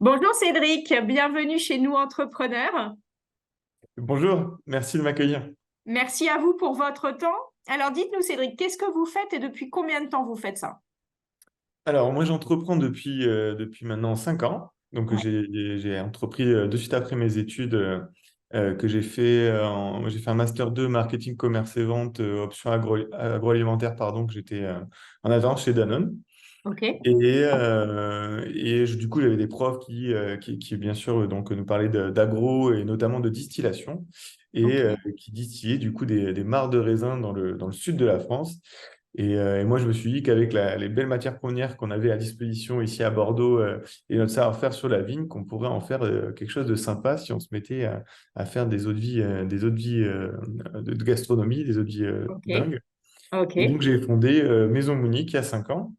Bonjour Cédric, bienvenue chez nous entrepreneurs. Bonjour, merci de m'accueillir. Merci à vous pour votre temps. Alors dites-nous Cédric, qu'est-ce que vous faites et depuis combien de temps vous faites ça? Alors, moi, j'entreprends depuis maintenant 5 ans. Donc, Ouais. j'ai entrepris de suite après mes études que j'ai fait un master 2 marketing, commerce et vente, option agroalimentaire, pardon, que j'étais en alternance chez Danone. Ok, Du coup, j'avais des profs qui, bien sûr, donc, nous parlaient d'agro et notamment de distillation ok, qui distillaient du coup des mares de raisin dans le sud de la France. Et moi, je me suis dit qu'avec les belles matières premières qu'on avait à disposition ici à Bordeaux et notre savoir-faire sur la vigne, qu'on pourrait en faire quelque chose de sympa si on se mettait à faire des eaux de vie de gastronomie, des eaux de vie ok, dingues. ok, Et donc, j'ai fondé Maison Mounique il y a 5 ans,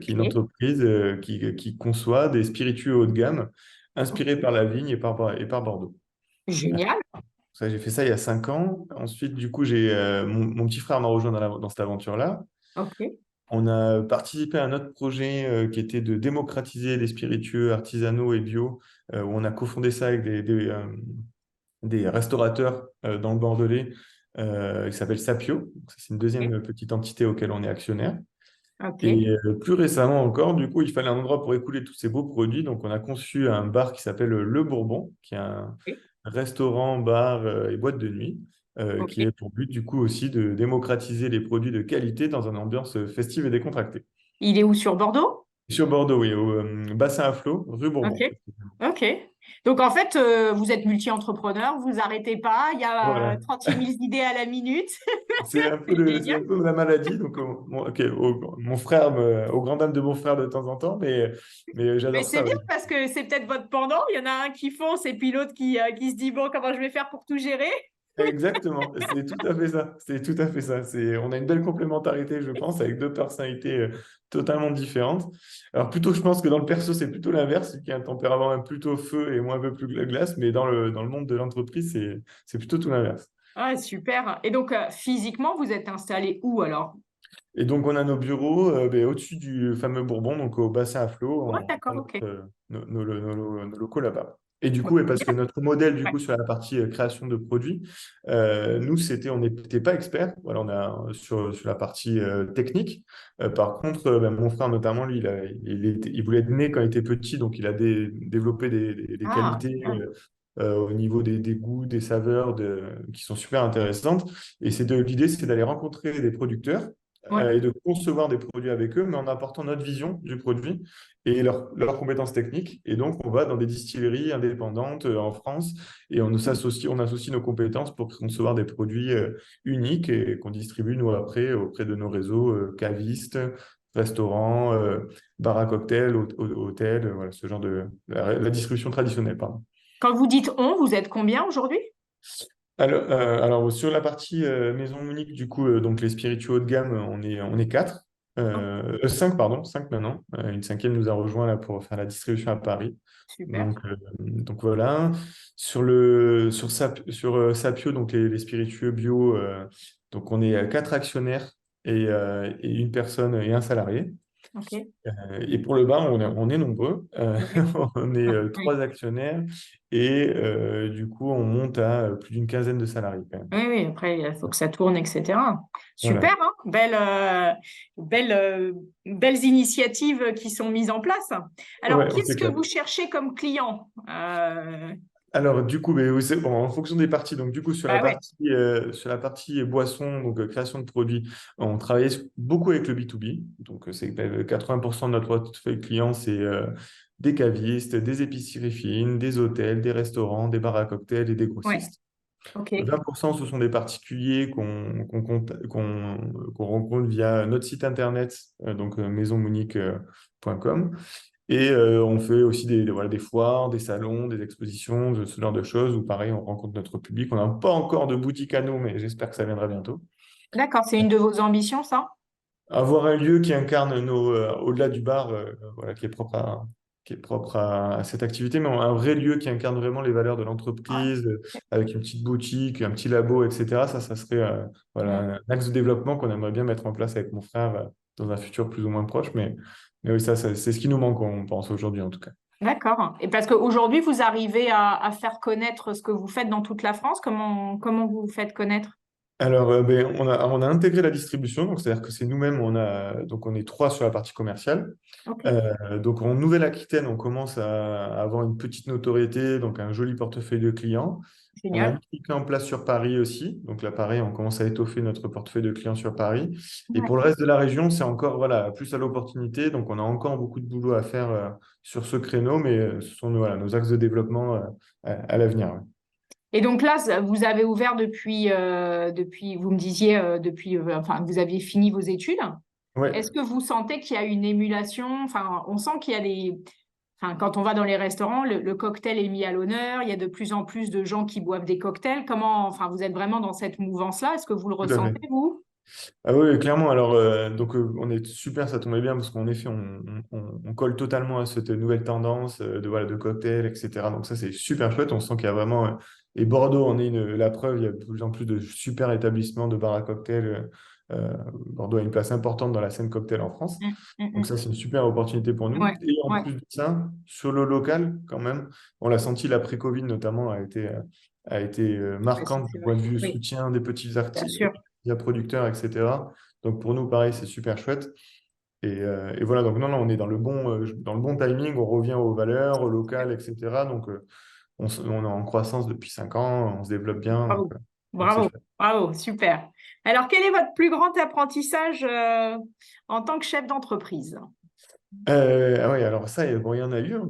qui est une ok. entreprise qui conçoit des spiritueux haut de gamme inspirés par la vigne et par Bordeaux. Génial. Ça, j'ai fait ça il y a 5 ans. Ensuite, du coup, mon petit frère m'a rejoint dans cette aventure-là. Ok, On a participé à un autre projet qui était de démocratiser les spiritueux artisanaux et bio, où on a cofondé ça avec des restaurateurs dans le Bordelais, qui s'appelle Sapio. Donc, ça, c'est une deuxième petite entité auquel on est actionnaire. ok, Et plus récemment encore, du coup, il fallait un endroit pour écouler tous ces beaux produits. Donc, on a conçu un bar qui s'appelle Le Bourbon, qui est un restaurant, bar et boîte de nuit, ok. qui est pour but, du coup, aussi de démocratiser les produits de qualité dans une ambiance festive et décontractée. Il est où sur Bordeaux? Sur Bordeaux, oui, au bassin à flot, rue Ok, Bourbon. ok. Donc en fait, vous êtes multi-entrepreneur, vous arrêtez pas, il y a Voilà. 38 000 idées à la minute. C'est Génial. un peu la maladie. Donc, mon frère, au grand dam de mon frère de temps en temps, mais Mais j'adore c'est ça, bien oui. parce que c'est peut-être votre pendant. Il y en a un qui fonce et puis l'autre qui se dit, bon, comment je vais faire pour tout gérer? Exactement, c'est tout à fait ça. C'est tout à fait ça. On a une belle complémentarité, je pense, avec deux personnalités totalement différentes. Alors plutôt, je pense que dans le perso, c'est plutôt l'inverse, qui a un tempérament un plutôt feu et moins un peu plus glace, mais dans le monde de l'entreprise, c'est plutôt tout l'inverse. Ah, super. Et donc, physiquement, vous êtes installé où alors? Et donc, on a nos bureaux au-dessus du fameux Bourbon, donc au bassin à flot, Ouais, on a d'accord, ok. nos locaux là-bas. Et du Ok. coup, et parce que notre modèle, du Ouais. coup, sur la partie création de produits, nous, on n'était pas experts. Voilà, sur la partie technique. Par contre, mon frère, notamment, lui, il voulait être né quand il était petit, donc il a développé des Ah, qualités génial. au niveau des goûts, des saveurs qui sont super intéressantes. Et l'idée, c'est d'aller rencontrer des producteurs Ouais. et de concevoir des produits avec eux, mais en apportant notre vision du produit et leurs compétences techniques. Et donc, on va dans des distilleries indépendantes en France et on associe nos compétences pour concevoir des produits uniques et qu'on distribue, nous, après, auprès de nos réseaux cavistes, restaurants, bars à cocktails, hôtels, voilà, ce genre la distribution traditionnelle, pardon. Quand vous dites on, vous êtes combien aujourd'hui? Alors, sur la partie Maison Monique, du coup, donc les spiritueux haut de gamme, on est quatre. Oh, Cinq, pardon, cinq maintenant. Une cinquième nous a rejoint là pour faire la distribution à Paris. super. Donc voilà. Sur Sapio, donc les spiritueux bio, donc on est quatre actionnaires et une personne et un salarié. Ok. Et pour le bar, on est nombreux. Ouais. On est Oui, trois actionnaires et du coup, on monte à plus d'une quinzaine de salariés quand même. oui, oui. Après, il faut que ça tourne, etc. Super, Voilà. hein? Belles initiatives qui sont mises en place. Alors, Ouais, on qu'est-ce que s'éclate. vous cherchez comme client? Alors, du coup, mais oui, bon, en fonction des parties, donc du coup, Bah ouais. sur la partie boisson, donc création de produits, on travaillait beaucoup avec le B2B. Donc, c'est 80% de notre portefeuille client, c'est des cavistes, des épiceries fines, des hôtels, des restaurants, des bars à cocktails et des Ouais. grossistes. Ok. 20%, ce sont des particuliers qu'on rencontre via notre site internet, donc maisonmonique.com. Et on fait aussi voilà, des foires, des salons, des expositions, ce genre de choses, où pareil, on rencontre notre public. On n'a pas encore de boutique à nous, mais j'espère que ça viendra bientôt. D'accord, c'est une de vos ambitions, ça? Avoir un lieu qui incarne au-delà du bar, voilà, qui est propre à cette activité, mais un vrai lieu qui incarne vraiment les valeurs de Ouais. l'entreprise, avec une petite boutique, un petit labo, etc. Ça serait voilà, Mm. un axe de développement qu'on aimerait bien mettre en place avec mon frère dans un futur plus ou moins proche. Mais oui, c'est ce qui nous manque, on pense aujourd'hui en tout cas. D'accord. Et parce qu'aujourd'hui, vous arrivez à faire connaître ce que vous faites dans toute la France. Comment vous vous faites connaître? Alors, ben, on a intégré la distribution, donc c'est-à-dire que c'est nous-mêmes, donc on est trois sur la partie commerciale. Ok, Donc en Nouvelle-Aquitaine, on commence à avoir une petite notoriété, donc un joli portefeuille de clients. On a mis génial. quelqu'un en place sur Paris aussi. Donc là, pareil, on commence à étoffer notre portefeuille de clients sur Paris. Et pour le D'accord. reste de la région, c'est encore voilà, plus à l'opportunité. Donc on a encore beaucoup de boulot à faire sur ce créneau, mais ce sont voilà, nos axes de développement à l'avenir. Ouais. Et donc là, vous avez ouvert depuis, vous me disiez, enfin, vous aviez fini vos études. Ouais, Est-ce que vous sentez qu'il y a une émulation? Enfin, on sent qu'il y a enfin, quand on va dans les restaurants, le cocktail est mis à l'honneur. Il y a de plus en plus de gens qui boivent des cocktails. Enfin, vous êtes vraiment dans cette mouvance-là. Est-ce que vous le tout à fait. ressentez, vous? Ah oui, clairement. Alors, on est super, ça tombait bien parce qu'en effet, on colle totalement à cette nouvelle tendance voilà, de cocktails, etc. Donc, ça, c'est super chouette. On sent qu'il y a vraiment. Et Bordeaux en est la preuve. Il y a de plus en plus de super établissements de bars à cocktails. Bordeaux a une place importante dans la scène cocktail en France. Mm, mm, Donc, ça, mm. c'est une super opportunité pour nous. Ouais, Et en ouais. plus de ça, sur le local, quand même, on l'a senti, l'après-Covid notamment a été Ouais, ça, marquante c'est du point vrai. de vue Oui, soutien des petits bien artistes sûr. il y a producteurs, etc. Donc pour nous, pareil, c'est super chouette. Et voilà, donc non, non, on est dans le bon timing, on revient aux valeurs, au local, etc. Donc on est en croissance depuis 5 ans, on se développe bien, donc, Bravo. donc c'est Bravo. chouette. Bravo. Super. Alors, quel est votre plus grand apprentissage en tant que chef d'entreprise? Ah oui, alors ça, bon, il y en a eu hein,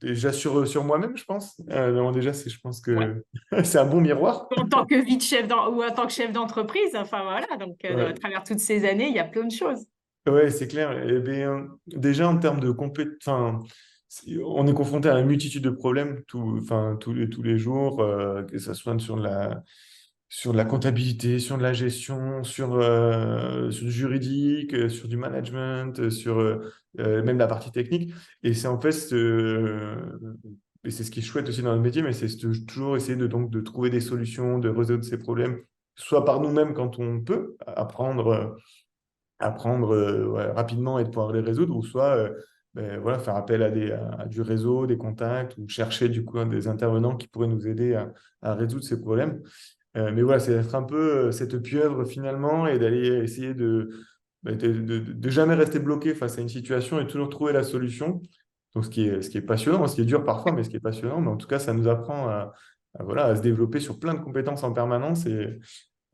déjà sur moi-même, je pense. Non, déjà, je pense Ouais. que c'est un bon miroir. En tant que vie de ou en tant que chef d'entreprise, enfin voilà, donc à Ouais. travers toutes ces années, il y a plein de choses. Ouais, c'est clair. Eh bien, déjà, en termes de compétences, on est confronté à une multitude de problèmes enfin, tous les jours, que ce soit sur de la comptabilité, sur de la gestion, sur du juridique, sur du management, sur même la partie technique. Et c'est en fait, et c'est ce qui est chouette aussi dans notre métier, mais c'est toujours essayer donc, de trouver des solutions, de résoudre ces problèmes, soit par nous-mêmes quand on peut, apprendre ouais, rapidement et de pouvoir les résoudre, ou soit ben, voilà, faire appel à du réseau, des contacts, ou chercher du coup des intervenants qui pourraient nous aider à résoudre ces problèmes. Mais voilà, c'est d'être un peu cette pieuvre finalement et d'aller essayer de jamais rester bloqué face à une situation et toujours trouver la solution. Donc ce qui est passionnant, ce qui est dur parfois, mais ce qui est passionnant. Mais en tout cas, ça nous apprend voilà, à se développer sur plein de compétences en permanence et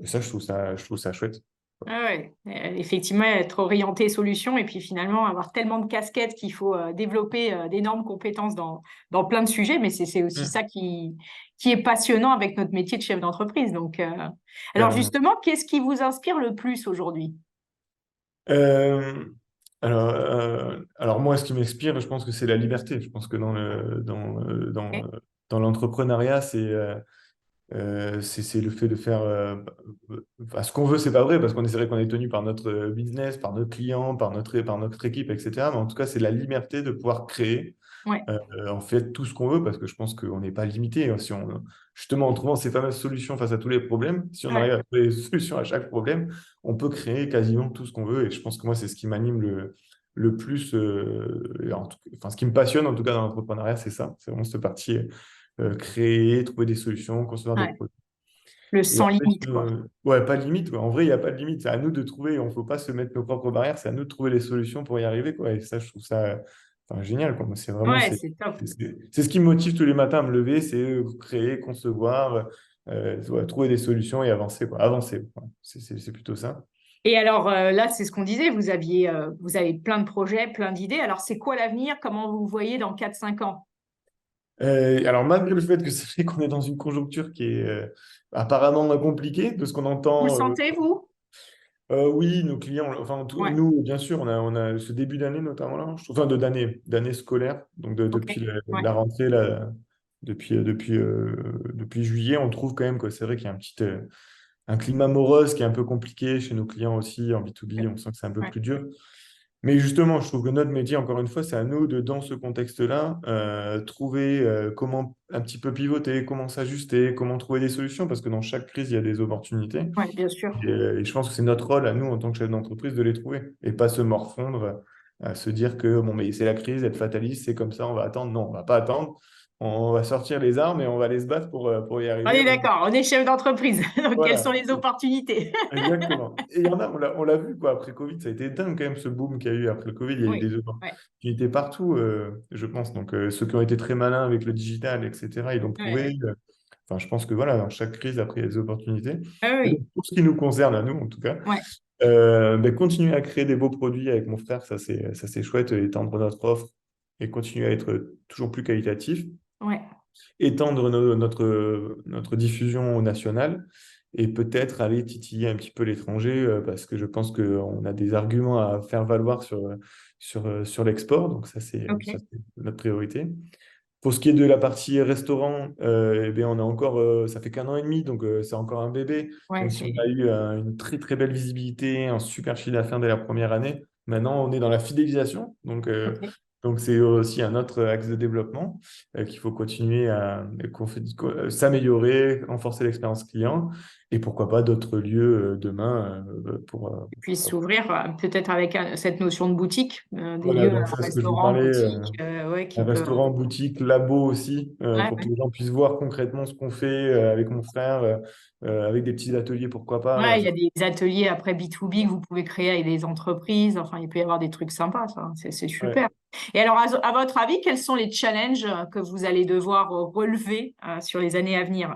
ça, je trouve ça chouette. Ah ouais, effectivement, être orienté solution et puis finalement avoir tellement de casquettes qu'il faut développer d'énormes compétences dans plein de sujets, mais c'est aussi ça qui est passionnant avec notre métier de chef d'entreprise. Donc, alors Clairement. justement, qu'est-ce qui vous inspire le plus aujourd'hui? Euh, alors moi, ce qui m'inspire, je pense que c'est la liberté. Je pense que Ok. dans l'entrepreneuriat, c'est le fait de faire enfin, ce qu'on veut, c'est pas vrai, parce qu'on c'est vrai qu'on est tenu par notre business, par nos clients, par notre équipe, etc. Mais en tout cas, c'est la liberté de pouvoir créer Ouais, en fait tout ce qu'on veut, parce que je pense qu'on n'est pas limité. Hein. Justement, en trouvant ces fameuses solutions face à tous les problèmes, si on arrive ouais, à trouver des solutions à chaque problème, on peut créer quasiment tout ce qu'on veut. Et je pense que moi, c'est ce qui m'anime le plus, et enfin, ce qui me passionne en tout cas dans l'entrepreneuriat, c'est ça. C'est vraiment cette partie créer, trouver des solutions, concevoir des ouais. produits. Le Et sans après, limite, quoi. ouais, pas de limite. Ouais. En vrai, il n'y a pas de limite. C'est à nous de trouver. On ne faut pas se mettre nos propres barrières. C'est à nous de trouver les solutions pour y arriver, quoi. Et ça, je trouve ça enfin, génial, quoi. Moi, c'est vraiment, Ouais, c'est, c'est top. c'est ce qui me motive tous les matins à me lever, c'est créer, concevoir, ouais, trouver des solutions et avancer, quoi. Avancer, quoi. C'est plutôt ça. Et alors là, c'est ce qu'on disait, vous avez plein de projets, plein d'idées. Alors, c'est quoi l'avenir? Comment vous vous voyez dans 4 5 ans? Alors, malgré le fait que c'est vrai qu'on est dans une conjoncture qui est apparemment compliquée, de ce qu'on Vous le entend. sentez, vous? Oui, nos clients, enfin Ouais, nous, bien sûr, on a ce début d'année notamment là, enfin d'année scolaire, donc ok. depuis Ouais, la rentrée là, depuis juillet, on trouve quand même que c'est vrai qu'il y a un climat morose qui est un peu compliqué chez nos clients aussi en B2B, ouais, on sent que c'est un peu ouais. plus dur. Mais justement, je trouve que notre métier, encore une fois, c'est à nous de, dans ce contexte-là, trouver comment un petit peu pivoter, comment s'ajuster, comment trouver des solutions, parce que dans chaque crise, il y a des opportunités. Ouais, bien sûr. Et je pense que c'est notre rôle à nous, en tant que chef d'entreprise, de les trouver et pas se morfondre. à se dire que bon, mais c'est la crise, être fataliste, c'est comme ça, on va attendre. Non, on va pas attendre. On va sortir les armes et on va aller se battre pour y On arriver. est d'accord, on est chef d'entreprise. Donc, quelles sont Voilà, les opportunités? exactement. Et il y en a, on l'a vu quoi, après Covid, ça a été dingue quand même ce boom qu'il y a eu après le Covid. Il y a eu Oui, des ouais, opportunités partout, je pense. Donc, ceux qui ont été très malins avec le digital, etc., ils l'ont ouais. prouvé. Enfin, je pense que voilà, dans chaque crise, après, il y a des opportunités. Ah Et donc, oui, pour ce qui nous concerne, à nous en tout cas, ouais, ben, continuer à créer des beaux produits avec mon frère, ça c'est chouette, étendre notre offre et continuer à être toujours plus qualitatif, ouais. étendre notre diffusion au national et peut-être aller titiller un petit peu l'étranger parce que je pense qu'on a des arguments à faire valoir sur l'export, donc ça, Ok. c'est notre priorité. Pour ce qui est de la partie restaurant, eh bien, on a encore, ça fait qu'un an et demi, donc c'est encore un bébé, Ouais, même si on a eu une très très belle visibilité, un super chiffre d'affaires dès la première année. Maintenant, on est dans la fidélisation, ok. donc c'est aussi un autre axe de développement qu'il faut continuer s'améliorer, renforcer l'expérience client, et pourquoi pas d'autres lieux demain Et puis pour- s'ouvrir peut-être avec cette notion de boutique, des voilà, lieux, donc ça, ce que je vous restaurants, parlais. boutiques, ouais, Un qui peut. restaurant, boutique, labo aussi, Ouais, pour que ouais. les gens puissent voir concrètement ce qu'on fait avec mon frère, avec des petits ateliers, pourquoi pas. Ouais, Voilà, il y a des ateliers après B2B que vous pouvez créer avec des entreprises. Enfin, il peut y avoir des trucs sympas, ça. C'est ouais. super. Et alors, à votre avis, quels sont les challenges que vous allez devoir relever sur les années à venir?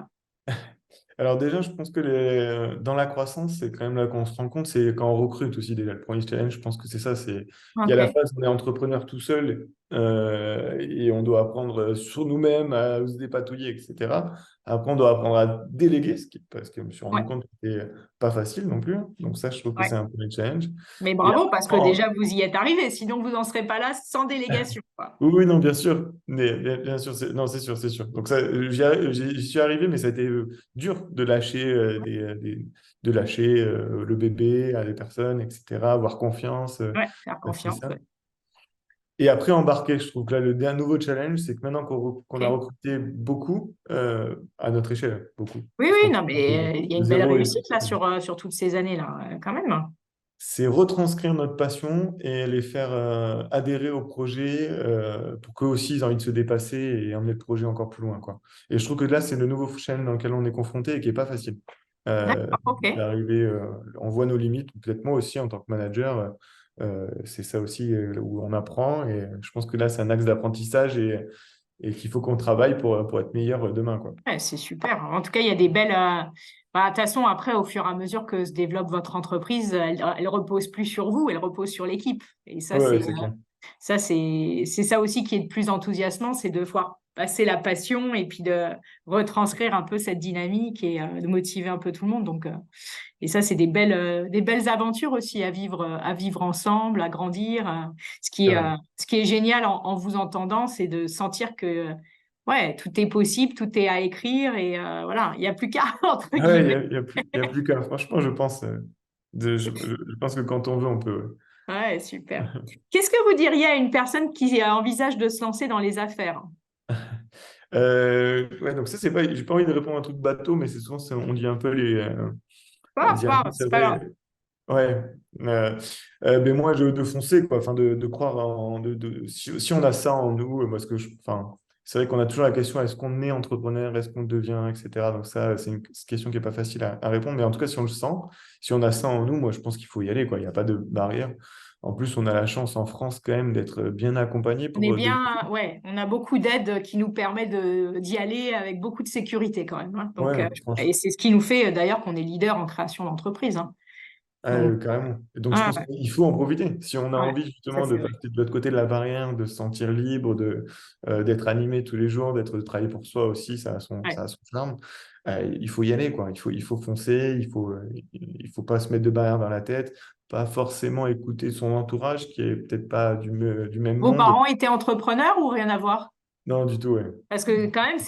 Alors déjà, je pense que dans la croissance, c'est quand même là qu'on se rend compte, c'est quand on recrute aussi déjà. Le premier challenge, je pense que c'est ça, il y a la Ok. phase où on est entrepreneur tout seul et on doit apprendre sur nous-mêmes à se dépatouiller, etc. Après, on doit apprendre à déléguer, parce que je me suis rendu Ouais, compte que c'était pas facile non plus. Donc ça, je trouve que ouais. c'est un premier challenge. Mais Et bravo, parce que après, déjà, vous y êtes arrivé. Sinon, vous n'en serez pas là sans délégation, quoi. oui, oui, non, bien sûr. Mais, bien sûr, non, c'est sûr, c'est sûr. Donc ça, j'y suis arrivé, mais ça a été dur de lâcher, de lâcher le bébé à des personnes, etc., avoir confiance, Ouais, faire c'est confiance. ça. Ouais. Et après, embarquer, je trouve que là, un nouveau challenge, c'est que maintenant qu'on a Ok. recruté beaucoup, à notre échelle, beaucoup, Oui, parce oui, qu'on non, mais il y a de une belle zéro réussite là sur toutes ces années-là, quand même. c'est retranscrire notre passion et les faire adhérer au projet pour qu'eux aussi ils aient envie de se dépasser et emmener le projet encore plus loin, quoi. Et je trouve que là, c'est le nouveau challenge dans lequel on est confronté et qui n'est pas facile. D'accord, ok. D'arriver, on voit nos limites, peut-être moi aussi en tant que manager, c'est ça aussi où on apprend et je pense que là, c'est un axe d'apprentissage et qu'il faut qu'on travaille pour être meilleur demain, quoi. Ouais, c'est super. En tout cas, il y a des belles. De toute façon, après, au fur et à mesure que se développe votre entreprise, elle repose plus sur vous, elle repose sur l'équipe. Et Ouais, ouais, c'est clair. c'est ça aussi qui est le plus enthousiasmant, c'est de voir passer la passion et puis de retranscrire un peu cette dynamique et de motiver un peu tout le monde. Donc, et ça, c'est des belles aventures aussi à vivre ensemble, à grandir. Carrément. Ce qui est génial en vous entendant, c'est de sentir que ouais, tout est possible, tout est à écrire et voilà, il n'y a plus qu'à, entre Ah ouais, guillemets. il y a plus qu'à. Franchement, je pense, je pense que quand on veut, on peut. Ouais, super. Qu'est-ce que vous diriez à une personne qui envisage de se lancer dans les affaires? Ouais, donc ça, c'est pas, j'ai pas envie de répondre à un truc bateau, mais c'est souvent, on dit un peu on dit un peu, c'est C'est pas grave. vrai, ouais. Ben moi, de foncer, quoi, enfin, de croire si on a ça en nous, moi, enfin, c'est vrai qu'on a toujours la question, est-ce qu'on est entrepreneur, est-ce qu'on devient, etc. Donc ça, c'est une question qui est pas facile à répondre, mais en tout cas, si on le sent, si on a ça en nous, moi, je pense qu'il faut y aller, quoi. Il n'y a pas de barrière. En plus, on a la chance en France quand même d'être bien accompagné On est pour bien, ouais, on a beaucoup d'aides qui nous permettent d'y aller avec beaucoup de sécurité quand même, hein. Donc, ouais, franchement. et c'est ce qui nous fait d'ailleurs qu'on est leader en création d'entreprise, hein. Donc, Carrément. Et donc, je ouais, pense qu'il faut en profiter. Si on a ouais, envie ça justement de c'est vrai. passer de l'autre côté de la barrière, de se sentir libre, d'être animé tous les jours, de travailler pour soi aussi, Ouais. ça a son charme. Il faut y aller, quoi. Il faut foncer, il faut pas se mettre de barrière dans la tête, pas forcément écouter son entourage qui est peut-être pas du même Vos monde. parents étaient entrepreneurs ou rien à voir? Non, du tout, ouais. Parce que quand même,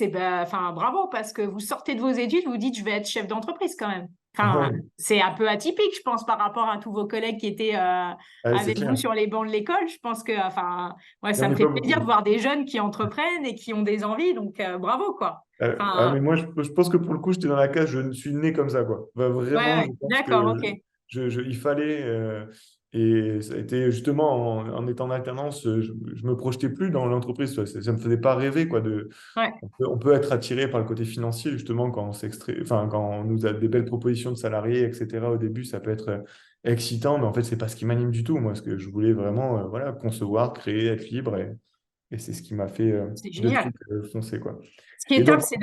enfin, bravo, parce que vous sortez de vos études, vous dites, je vais être chef d'entreprise quand même. Enfin, Ouais, c'est un peu atypique, je pense, par rapport à tous vos collègues qui étaient ouais, c'est avec vous clair. sur les bancs de l'école. Je pense que, enfin, ouais, Il n'y ça en me a fait pas plaisir de beaucoup. voir des jeunes qui entreprennent et qui ont des envies, donc bravo, quoi. Enfin, Mais moi, je pense que pour le coup, j'étais dans la case, je suis né comme ça, quoi. Bah, ouais, vraiment, ouais, je pense d'accord, que ok. il fallait. Et ça a été justement en étant en alternance, je me projetais plus dans l'entreprise. Ça me faisait pas rêver, quoi, Ouais, on peut être attiré par le côté financier, justement, quand on s'extrait, enfin, quand on nous a des belles propositions de salariés, etc. Au début, ça peut être excitant, mais en fait, c'est pas ce qui m'anime du tout. Moi, ce que je voulais vraiment, voilà, concevoir, créer, être libre, et c'est ce qui m'a fait c'est de génial. trucs foncer, quoi. Ce qui Et est top, donc, c'est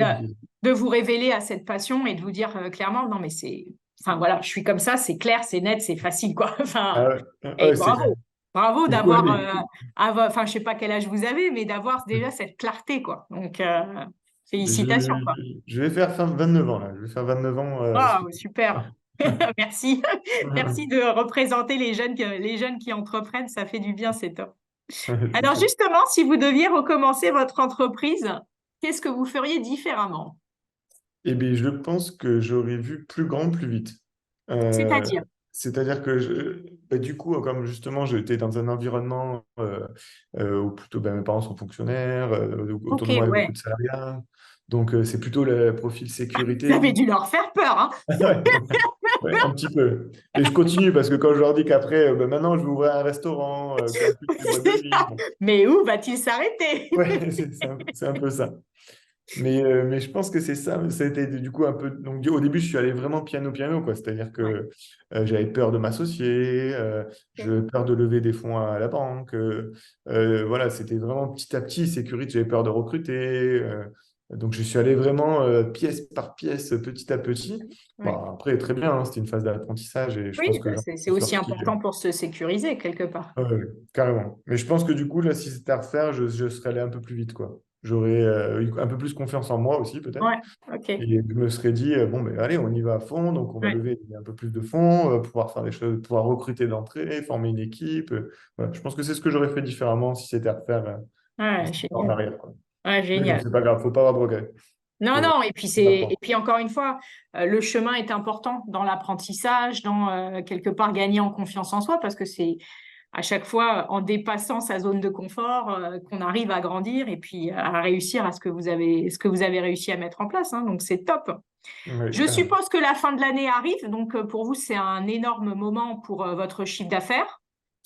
de vous révéler à cette passion et de vous dire clairement, non, mais enfin voilà, je suis comme ça, c'est clair, c'est net, c'est facile, quoi. Enfin, et ouais, c'est bravo, bravo et quoi, d'avoir, enfin, je sais pas quel âge vous avez, mais d'avoir déjà cette clarté, quoi. Donc, félicitations, quoi. je vais faire 29 ans, là. Je vais faire 29 ans. Waouh, super. Merci. Merci de représenter les jeunes qui entreprennent, ça fait du bien, c'est top. C'est Alors top. justement, si vous deviez recommencer votre entreprise, qu'est-ce que vous feriez différemment? Eh bien, je pense que j'aurais vu plus grand, plus vite. Euh, C'est-à-dire, C'est-à-dire que bah, du coup, comme justement j'étais dans un environnement où plutôt mes parents sont fonctionnaires, autour ok, de moi il y a beaucoup ouais, de salariats, donc c'est plutôt le profil vous sécurité. avez dû leur faire peur, hein? Ouais, ouais, un petit peu. Et je continue parce que quand je leur dis qu'après, maintenant je vais ouvrir un restaurant, qu'en plus c'est boîte de C'est nuit, ça. bon, Mais où va-t-il s'arrêter? ouais, c'est un peu ça. Mais je pense que c'est ça. C'était du coup un peu. Donc, au début, je suis allé vraiment piano, quoi. C'est-à-dire Ouais, que j'avais peur de m'associer, ok, j'avais peur de lever des fonds à la banque. Voilà, c'était vraiment petit à petit. Sécurité, j'avais peur de recruter. Donc, je suis allé vraiment pièce par pièce, petit à petit. Bon, ouais. après, très bien, hein, c'était une phase d'apprentissage et je Oui, pense que bah, j'en c'est suis aussi sorti. important pour se sécuriser quelque part. Ouais, ouais, carrément. Mais je pense que du coup, là, si c'était à refaire, je serais allé un peu plus vite, quoi. J'aurais eu un peu plus confiance en moi aussi, peut-être. Ouais, ok. Et je me serais dit, bon, ben, allez, on y va à fond. Donc, on va Ouais, lever un peu plus de fonds, pouvoir faire des choses, pouvoir recruter d'entrée, former une équipe. Voilà. Je pense que c'est ce que j'aurais fait différemment si c'était à refaire ouais, 10 ans en génial. arrière, quoi. Ouais, Mais bon, génial. c'est pas grave, faut pas avoir de regrets. Non, Faut, non, faut apprendre. et puis encore une fois, le chemin est important dans l'apprentissage, dans quelque part gagner en confiance en soi, parce que c'est à chaque fois en dépassant sa zone de confort qu'on arrive à grandir et puis à réussir à ce que vous avez réussi à mettre en place, hein. Donc c'est top. Oui, Je carrément. suppose que la fin de l'année arrive, donc pour vous c'est un énorme moment pour votre chiffre d'affaires.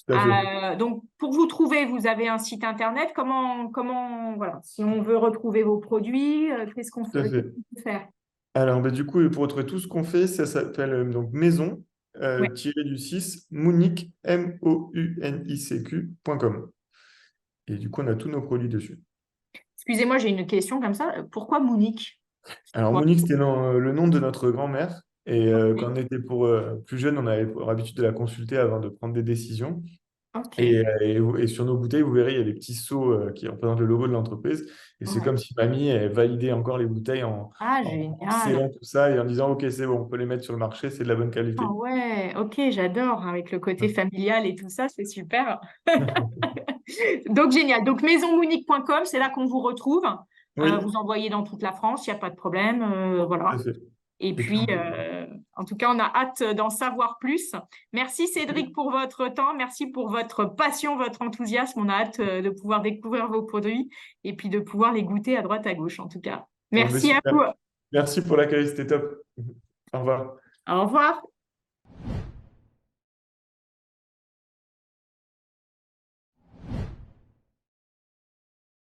Tout à fait. Donc, pour vous trouver, vous avez un site internet. Voilà, si on veut retrouver vos produits, Tout à fait. qu'est-ce qu'on peut faire? Alors, ben, du coup, pour retrouver tout ce qu'on fait, ça s'appelle donc maison Ouais. tiré du 6 Mounic, MOUNICQ.com. Et du coup, on a tous nos produits dessus. Excusez-moi, j'ai une question comme ça. Pourquoi Munich? C'est Alors, quoi? Monique, c'était le nom de notre grand-mère. Et quand on Ok. était plus jeune, on avait pour habitude de la consulter avant de prendre des décisions. Ok. Et sur nos bouteilles, vous verrez, il y a des petits sceaux qui représentent le logo de l'entreprise. Et c'est Ouais. comme si mamie elle validait encore les bouteilles Ah, en génial. scellant tout ça et en disant, OK, c'est bon, on peut les mettre sur le marché, c'est de la bonne Ah qualité. ouais, ok, j'adore. Avec le côté familial et tout ça, c'est super. Donc, génial. Donc, maisonmunique.com, c'est là qu'on vous retrouve. Oui, Vous envoyez dans toute la France, il n'y a pas de problème. tout à Voilà. fait. Et Et puis, puis, en tout cas, on a hâte d'en savoir plus. Merci Cédric oui, pour votre temps, merci pour votre passion, votre enthousiasme. On a hâte de pouvoir découvrir vos produits et puis de pouvoir les goûter à droite à gauche, en tout cas. bon, mais Merci à super. vous. Merci pour l'accueil, c'était top. Au revoir. Au revoir.